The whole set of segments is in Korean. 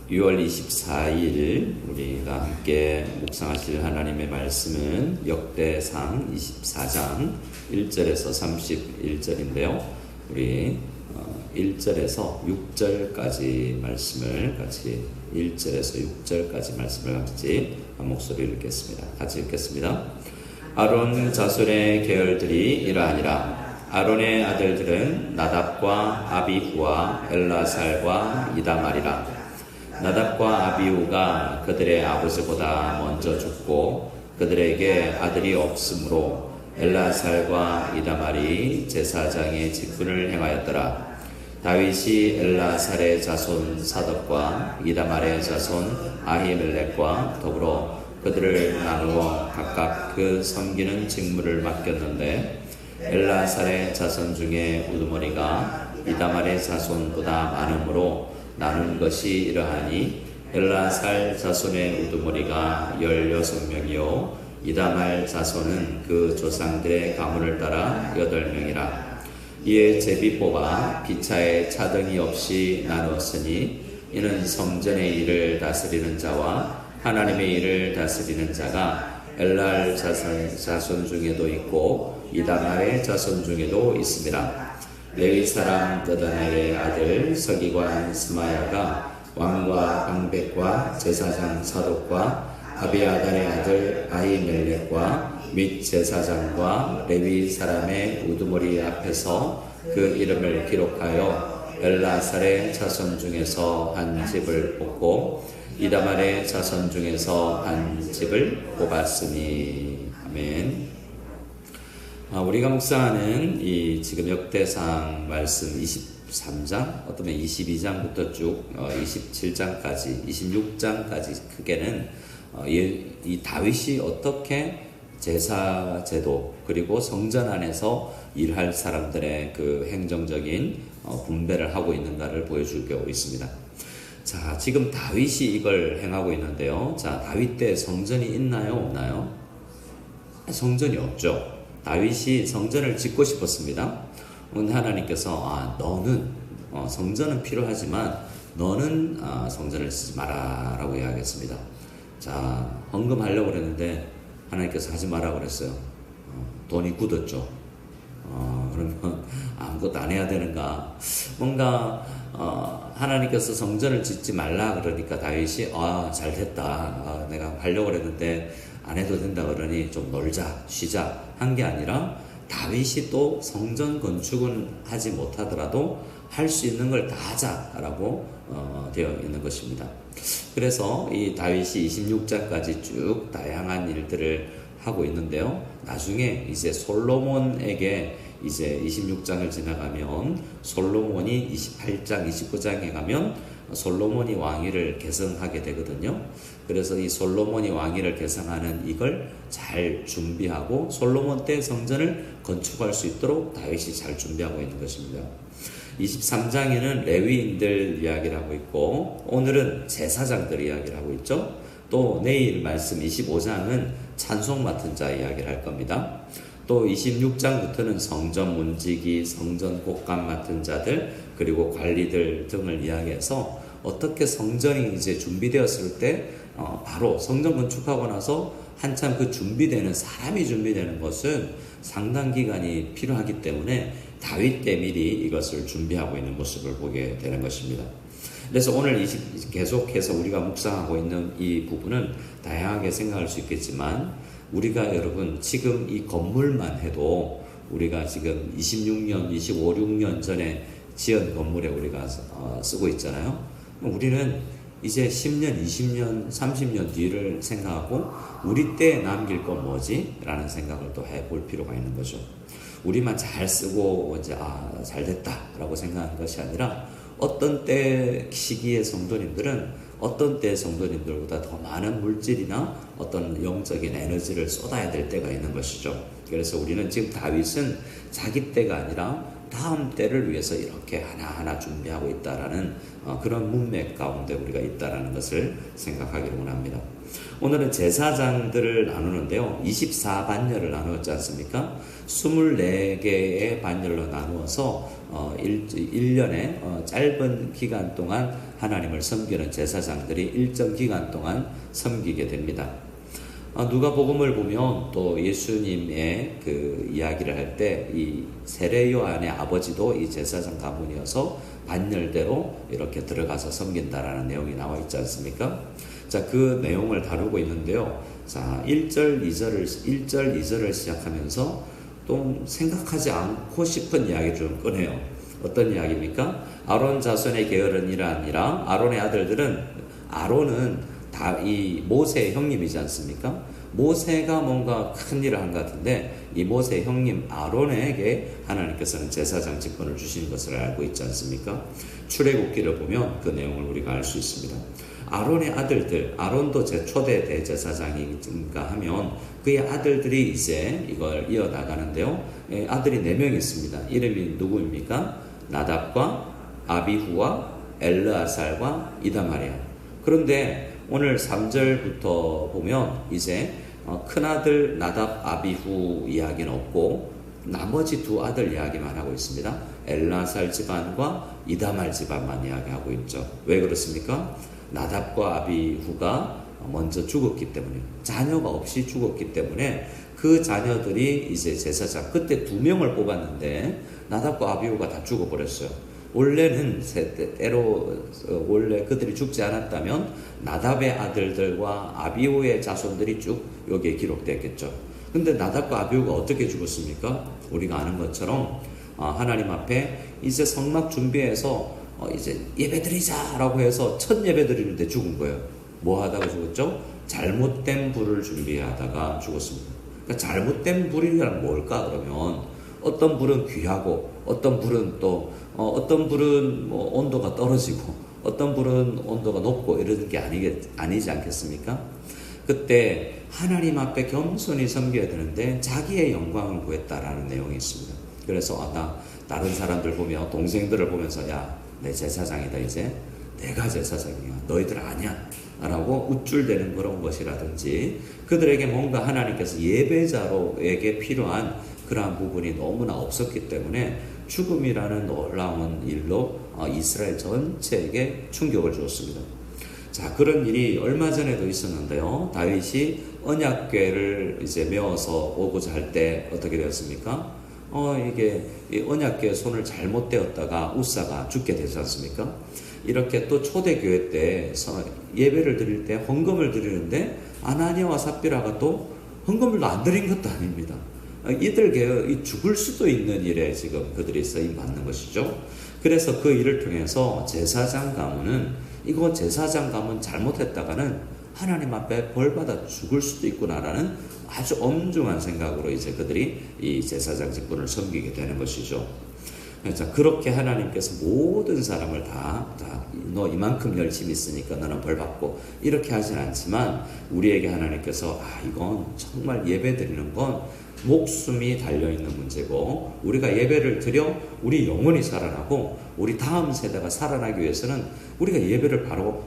6월 24일 우리가 함께 묵상하실 하나님의 말씀은 역대상 24장 1절에서 31절인데요. 우리 1절에서 6절까지 말씀을 같이 1절에서 6절까지 말씀을 같이 한 목소리로 읽겠습니다. 같이 읽겠습니다. 아론 자손의 계열들이 이러하니라. 아론의 아들들은 나답과 아비후와 엘라살과 이다말이라. 나답과 아비후가 그들의 아버지보다 먼저 죽고 그들에게 아들이 없으므로 엘라살과 이다말이 제사장의 직분을 행하였더라. 다윗이 엘라살의 자손 사독과 이다말의 자손 아히멜렉과 더불어 그들을 나누어 각각 그 섬기는 직무를 맡겼는데 엘라살의 자손 중에 우두머리가 이다말의 자손보다 많으므로 나눈 것이 이러하니 엘라살 자손의 우두머리가 16명이요 이다말 자손은 그 조상들의 가문을 따라 8명이라. 이에 제비 뽑아 기차에 차등이 없이 나누었으니 이는 성전의 일을 다스리는 자와 하나님의 일을 다스리는 자가 엘랄 자손 중에도 있고 이다말의 자손 중에도 있습니다. 레위 사람 드다넬의 아들 서기관 스마야가 왕과 방백과 제사장 사독과 아비아달의 아들 아히멜렉과 및 제사장과 레위 사람의 우두머리 앞에서 그 이름을 기록하여 엘라살의 자손 중에서 한 집을 뽑고 이다말의 자손 중에서 한 집을 뽑았으니. 아멘. 우리가 묵상하는 이 지금 역대상 말씀 23장, 어떤 22장부터 쭉 27장까지, 26장까지 크게는 이 다윗이 어떻게 제사 제도 그리고 성전 안에서 일할 사람들의 그 행정적인 분배를 하고 있는가를 보여주고 있습니다. 자, 지금 다윗이 이걸 행하고 있는데요. 자, 다윗 때 성전이 있나요? 없나요? 성전이 없죠. 다윗이 성전을 짓고 싶었습니다. 하나님께서 너는 성전은 필요하지만 너는 성전을 짓지 마라 라고 이야기했습니다. 자, 헌금하려고 그랬는데 하나님께서 하지 마라 그랬어요. 돈이 굳었죠. 그러면 아무것도 안 해야 되는가? 뭔가 하나님께서 성전을 짓지 말라 그러니까 다윗이 잘됐다. 내가 하려고 그랬는데 안 해도 된다 그러니 좀 놀자, 쉬자 한 게 아니라 다윗이 또 성전 건축은 하지 못하더라도 할 수 있는 걸 다 하자라고 되어 있는 것입니다. 그래서 이 다윗이 26장까지 쭉 다양한 일들을 하고 있는데요. 나중에 이제 솔로몬에게 이제 26장을 지나가면 솔로몬이 28장, 29장에 가면 솔로몬이 왕위를 계승하게 되거든요. 그래서 이 솔로몬이 왕위를 계승하는 이걸 잘 준비하고 솔로몬 때 성전을 건축할 수 있도록 다윗이 잘 준비하고 있는 것입니다. 23장에는 레위인들 이야기를 하고 있고 오늘은 제사장들 이야기를 하고 있죠. 또 내일 말씀 25장은 찬송 맡은 자 이야기를 할 겁니다. 또 26장부터는 성전 문지기, 성전 곡감 맡은 자들, 그리고 관리들 등을 이야기해서 어떻게 성전이 이제 준비되었을 때 바로 성전 건축하고 나서 한참 그 준비되는 사람이 준비되는 것은 상당 기간이 필요하기 때문에 다윗 때 미리 이것을 준비하고 있는 모습을 보게 되는 것입니다. 그래서 오늘 계속해서 우리가 묵상하고 있는 이 부분은 다양하게 생각할 수 있겠지만 우리가 여러분 지금 이 건물만 해도 우리가 지금 26년, 6년 전에 지은 건물에 우리가 쓰고 있잖아요. 우리는 이제 10년, 20년, 30년 뒤를 생각하고 우리 때 남길 건 뭐지? 라는 생각을 또 해볼 필요가 있는 거죠. 우리만 잘 쓰고 이제 잘 됐다 라고 생각하는 것이 아니라 어떤 때 시기의 성도님들은 어떤 때 성도님들보다 더 많은 물질이나 어떤 영적인 에너지를 쏟아야 될 때가 있는 것이죠. 그래서 우리는 지금 다윗은 자기 때가 아니라 다음 때를 위해서 이렇게 하나하나 준비하고 있다라는 그런 문맥 가운데 우리가 있다라는 것을 생각하기를 원합니다. 오늘은 제사장들을 나누는데요. 24반열을 나누었지 않습니까? 24개의 반열로 나누어서 1년에 짧은 기간 동안 하나님을 섬기는 제사장들이 일정 기간 동안 섬기게 됩니다. 누가복음을 보면 또 예수님의 그 이야기를 할 때 이 세례 요한의 아버지도 이 제사장 가문이어서 반열대로 이렇게 들어가서 섬긴다라는 내용이 나와 있지 않습니까? 자, 그 내용을 다루고 있는데요. 자, 1절, 2절을 시작하면서 또 생각하지 않고 싶은 이야기를 좀 꺼내요. 어떤 이야기입니까? 아론 자손의 계열은 이러하니라. 아론의 아들들은, 아론은 다 이 모세의 형님이지 않습니까? 모세가 뭔가 큰 일을 한 것 같은데 이 모세의 형님 아론에게 하나님께서는 제사장 직분을 주신 것을 알고 있지 않습니까? 출애굽기를 보면 그 내용을 우리가 알 수 있습니다. 아론의 아들들, 아론도 제 초대 대제사장인가 하면 그의 아들들이 이제 이걸 이어나가는데요. 아들이 4명 있습니다. 이름이 누구입니까? 나답과 아비후와 엘르아살과 이다말이야. 그런데 오늘 3절부터 보면 이제 큰아들 나답 아비후 이야기는 없고 나머지 2 아들 이야기만 하고 있습니다. 엘르아살 집안과 이다말 집안만 이야기하고 있죠. 왜 그렇습니까? 나답과 아비후가 먼저 죽었기 때문에, 자녀가 없이 죽었기 때문에 그 자녀들이 이제 제사장, 그때 2명을 뽑았는데 나답과 아비후가 다 죽어버렸어요. 원래는 원래 그들이 죽지 않았다면 나답의 아들들과 아비후의 자손들이 쭉 여기에 기록됐겠죠. 근데 나답과 아비후가 어떻게 죽었습니까? 우리가 아는 것처럼 하나님 앞에 이제 성막 준비해서 이제 예배드리자라고 해서 첫 예배드리는데 죽은 거예요. 뭐 하다가 죽었죠? 잘못된 불을 준비하다가 죽었습니다. 그러니까 잘못된 불이란 뭘까 그러면 어떤 불은 귀하고 어떤 불은 또 어떤 불은 뭐 온도가 떨어지고 어떤 불은 온도가 높고 이런 게 아니지 않겠습니까? 그때 하나님 앞에 겸손히 섬겨야 되는데 자기의 영광을 구했다라는 내용이 있습니다. 그래서 나 다른 사람들 보면 동생들을 보면서 야, 내 제사장이다 이제 내가 제사장이야 너희들 아니야 라고 우쭐대는 그런 것이라든지 그들에게 뭔가 하나님께서 예배자로에게 필요한 그러한 부분이 너무나 없었기 때문에 죽음이라는 놀라운 일로 이스라엘 전체에게 충격을 주었습니다. 자, 그런 일이 얼마 전에도 있었는데요. 다윗이 언약궤를 이제 메어서 오고자 할 때 어떻게 되었습니까? 이게 언약궤에 손을 잘못 대었다가 우사가 죽게 되지 않습니까? 이렇게 또 초대교회 때 예배를 드릴 때 헌금을 드리는데 아나니아와 삽비라가 또 헌금을 안 드린 것도 아닙니다. 이들 죽을 수도 있는 일에 지금 그들이 쓰임 받는 것이죠. 그래서 그 일을 통해서 제사장 가문은 이거 제사장 가문 잘못했다가는 하나님 앞에 벌받아 죽을 수도 있구나라는 아주 엄중한 생각으로 이제 그들이 이 제사장 직분을 섬기게 되는 것이죠. 자, 그렇게 하나님께서 모든 사람을 너 이만큼 열심히 있으니까 너는 벌 받고 이렇게 하진 않지만 우리에게 하나님께서 이건 정말 예배 드리는 건 목숨이 달려있는 문제고 우리가 예배를 드려 우리 영혼이 살아나고 우리 다음 세대가 살아나기 위해서는 우리가 예배를 바로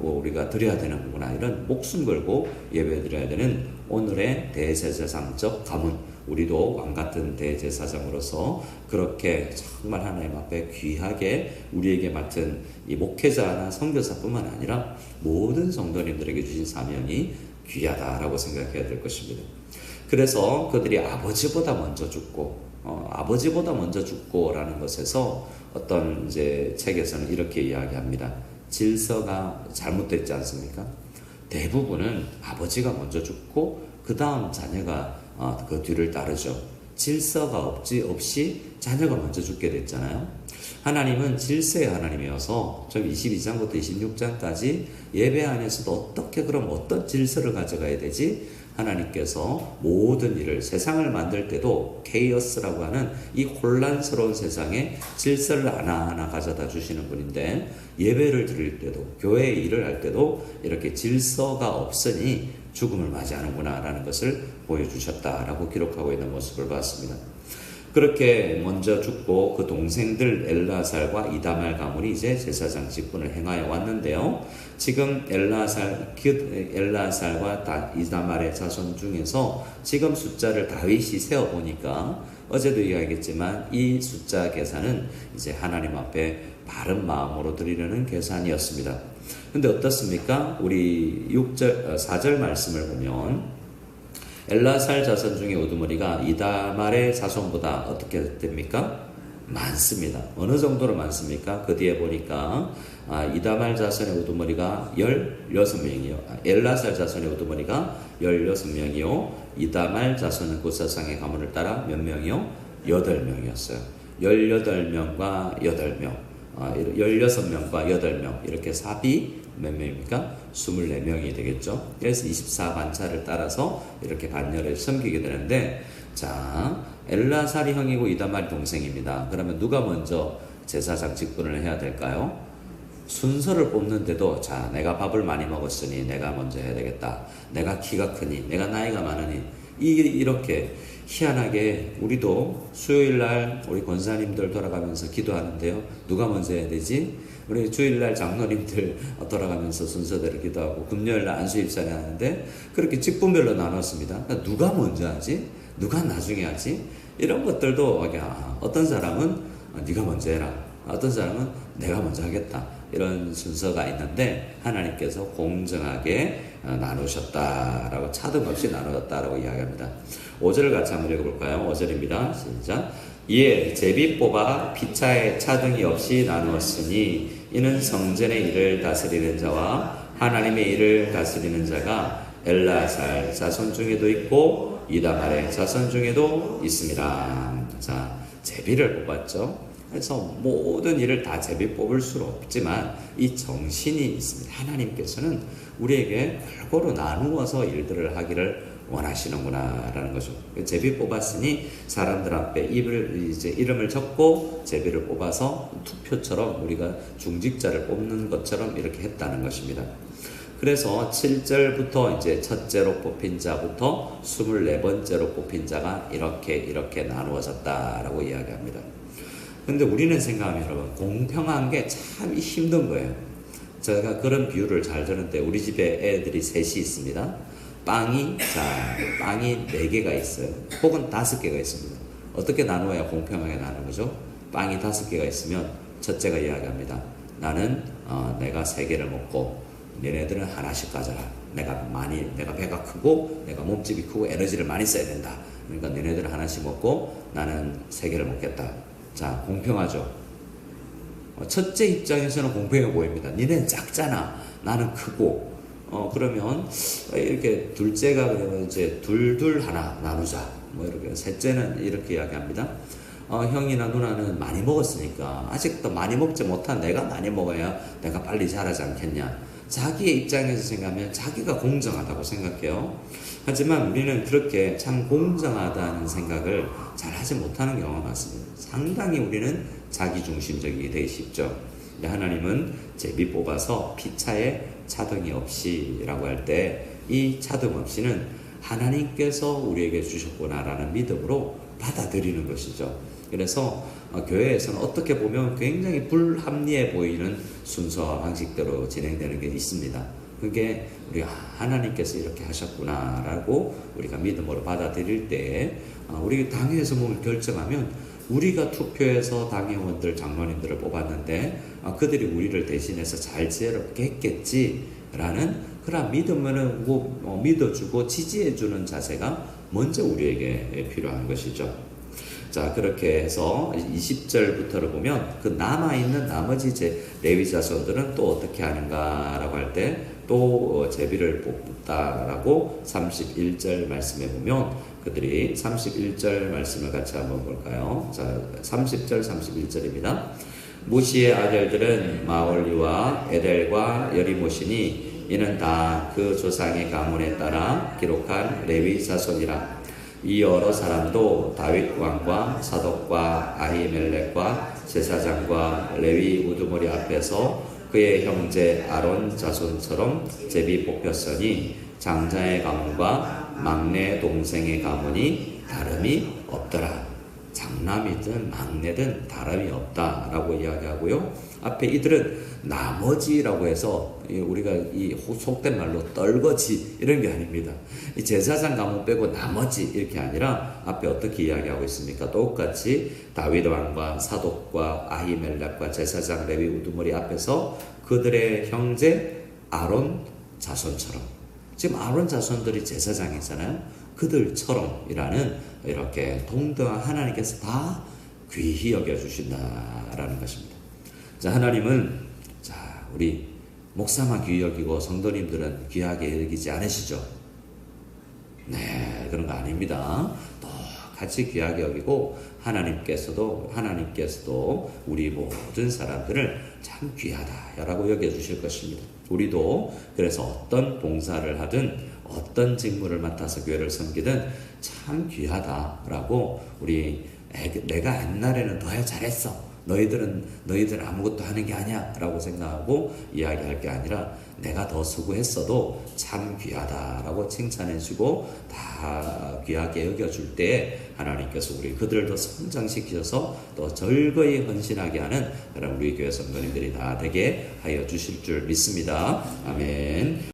우리가 드려야 되는구나 이런 목숨 걸고 예배 드려야 되는 오늘의 대제사장적 가문 우리도 왕같은 대제사장으로서 그렇게 정말 하나님 앞에 귀하게 우리에게 맡은 이 목회자나 선교사뿐만 아니라 모든 성도님들에게 주신 사명이 귀하다라고 생각해야 될 것입니다. 그래서 그들이 아버지보다 먼저 죽고라는 것에서 어떤 이제 책에서는 이렇게 이야기합니다. 질서가 잘못됐지 않습니까? 대부분은 아버지가 먼저 죽고 그 다음 자녀가 그 뒤를 따르죠. 질서가 없이 자녀가 먼저 죽게 됐잖아요. 하나님은 질서의 하나님이어서 좀 22장부터 26장까지 예배 안에서도 어떤 질서를 가져가야 되지? 하나님께서 모든 일을 세상을 만들 때도 케이오스라고 하는 이 혼란스러운 세상에 질서를 하나하나 가져다 주시는 분인데 예배를 드릴 때도 교회의 일을 할 때도 이렇게 질서가 없으니 죽음을 맞이하는구나 라는 것을 보여주셨다라고 기록하고 있는 모습을 봤습니다. 그렇게 먼저 죽고 그 동생들 엘르아살과 이다말 가문이 이제 제사장 직분을 행하여 왔는데요. 지금 엘르아살과 이다말의 자손 중에서 지금 숫자를 다윗이 세어보니까 어제도 이야기했지만 이 숫자 계산은 이제 하나님 앞에 바른 마음으로 드리려는 계산이었습니다. 근데 어떻습니까? 우리 4절 말씀을 보면 엘라살 자손 중에 우두머리가 이다말의 자손보다 어떻게 됩니까? 많습니다. 어느 정도로 많습니까? 그 뒤에 보니까 이다말 자손의 우두머리가 16명이요. 엘라살 자손의 우두머리가 16명이요. 이다말 자손은 그 사상의 가문을 따라 몇 명이요? 8명이었어요. 18명과 8명, 16명과 8명 이렇게 삽이 몇 명입니까? 24명이 되겠죠. 그래서 24반차를 따라서 이렇게 반열을 섬기게 되는데, 자, 엘라살이 형이고 이다말이 동생입니다. 그러면 누가 먼저 제사장 직분을 해야 될까요? 순서를 뽑는데도, 자, 내가 밥을 많이 먹었으니 내가 먼저 해야 되겠다. 내가 키가 크니, 내가 나이가 많으니, 이렇게 희한하게 우리도 수요일날 우리 권사님들 돌아가면서 기도하는데요. 누가 먼저 해야 되지? 우리 주일날 장로님들 돌아가면서 순서대로 기도하고, 금요일날 안수입사를 하는데 그렇게 직분별로 나눴습니다. 그러니까 누가 먼저 하지? 누가 나중에 하지? 이런 것들도 어떤 사람은 네가 먼저 해라, 어떤 사람은 내가 먼저 하겠다, 이런 순서가 있는데 하나님께서 공정하게 나누셨다라고, 차등 없이 나누었다라고 이야기합니다. 5절을 같이 한번 읽어볼까요? 5절입니다. 시작. 이에 제비 뽑아 피차에 차등이 없이 나누었으니 이는 성전의 일을 다스리는 자와 하나님의 일을 다스리는 자가 엘라살 자손 중에도 있고 이다말의 자손 중에도 있습니다. 자, 제비를 뽑았죠. 그래서 모든 일을 다 제비 뽑을 수는 없지만 이 정신이 있습니다. 하나님께서는 우리에게 골고루 나누어서 일들을 하기를 원하시는구나 라는 거죠. 제비 뽑았으니 사람들 앞에 이름을 적고 제비를 뽑아서 투표처럼 우리가 중직자를 뽑는 것처럼 이렇게 했다는 것입니다. 그래서 7절부터 이제 첫째로 뽑힌 자부터 24번째로 뽑힌 자가 이렇게 나누어졌다라고 이야기합니다. 근데 우리는 생각하면 여러분, 공평한 게 참 힘든 거예요. 제가 그런 비유를 잘 드는데, 우리 집에 애들이 셋이 있습니다. 빵이 4개가 있어요. 혹은 5개가 있습니다. 어떻게 나누어야 공평하게 나누는 거죠? 빵이 5개가 있으면 첫째가 이야기합니다. 나는 내가 3개를 먹고 너네들은 하나씩 가져라. 내가 배가 크고 내가 몸집이 크고 에너지를 많이 써야 된다. 그러니까 너네들은 하나씩 먹고 나는 3개를 먹겠다. 자, 공평하죠? 첫째 입장에서는 공평해 보입니다. 니네는 작잖아, 나는 크고. 그러면 이렇게 둘째가 그러면 이제 둘 하나 나누자. 이렇게. 셋째는 이렇게 이야기합니다. 형이나 누나는 많이 먹었으니까 아직도 많이 먹지 못한 내가 많이 먹어야 내가 빨리 자라지 않겠냐. 자기의 입장에서 생각하면 자기가 공정하다고 생각해요. 하지만 우리는 그렇게 참 공정하다는 생각을 잘 하지 못하는 경우가 많습니다. 상당히 우리는 자기중심적이게 되기 쉽죠. 하나님은 제비 뽑아서 피차에 차등이 없이 라고 할 때 이 차등 없이는 하나님께서 우리에게 주셨구나라는 믿음으로 받아들이는 것이죠. 그래서 교회에서는 어떻게 보면 굉장히 불합리해 보이는 순서와 방식대로 진행되는 게 있습니다. 그게 우리 하나님께서 이렇게 하셨구나라고 우리가 믿음으로 받아들일 때, 우리 당회에서 뭘 결정하면 우리가 투표해서 당회원들, 장로님들을 뽑았는데 그들이 우리를 대신해서 잘 지혜롭게 했겠지라는 그런 믿음을 믿어주고 지지해주는 자세가 먼저 우리에게 필요한 것이죠. 자, 그렇게 해서 20절부터를 보면 그 남아있는 나머지 레위 자손들은 또 어떻게 하는가라고 할 때 또 제비를 뽑다라고 31절 말씀에 보면 그들이 31절 말씀을 같이 한번 볼까요? 자, 30절 31절입니다. 무시의 아들들은 마올리와 에델과 여리모시니 이는 다 그 조상의 가문에 따라 기록한 레위 자손이라. 이 여러 사람도 다윗 왕과 사독과 아히멜렉과 제사장과 레위 우두머리 앞에서 그의 형제 아론 자손처럼 제비 뽑혔으니 장자의 가문과 막내 동생의 가문이 다름이 없더라. 장남이든 막내든 다름이 없다라고 이야기하고요. 앞에 이들은 나머지라고 해서 우리가 이 속된 말로 떨거지 이런 게 아닙니다. 이 제사장 가문 빼고 나머지 이렇게 아니라 앞에 어떻게 이야기하고 있습니까? 똑같이 다윗 왕과 사독과 아히멜렉과 제사장 레위 우두머리 앞에서 그들의 형제 아론 자손처럼, 지금 아론 자손들이 제사장이잖아요. 그들처럼이라는 이렇게 동등한 하나님께서 다 귀히 여겨주신다라는 것입니다. 자, 하나님은 자, 우리 목사만 귀히 여기고 성도님들은 귀하게 여기지 않으시죠? 네, 그런 거 아닙니다. 똑같이 귀하게 여기고 하나님께서도 우리 모든 사람들을 참 귀하다라고 여겨주실 것입니다. 우리도 그래서 어떤 봉사를 하든 어떤 직무를 맡아서 교회를 섬기든 참 귀하다라고 내가 옛날에는 더 잘했어. 너희들은 아무것도 하는 게 아니야 라고 생각하고 이야기할 게 아니라 내가 더 수고했어도 참 귀하다라고 칭찬해주고 다 귀하게 여겨줄 때 하나님께서 그들을 더 성장시키셔서 더 즐거이 헌신하게 하는 그런 우리 교회 성도님들이 다 되게 하여 주실 줄 믿습니다. 아멘.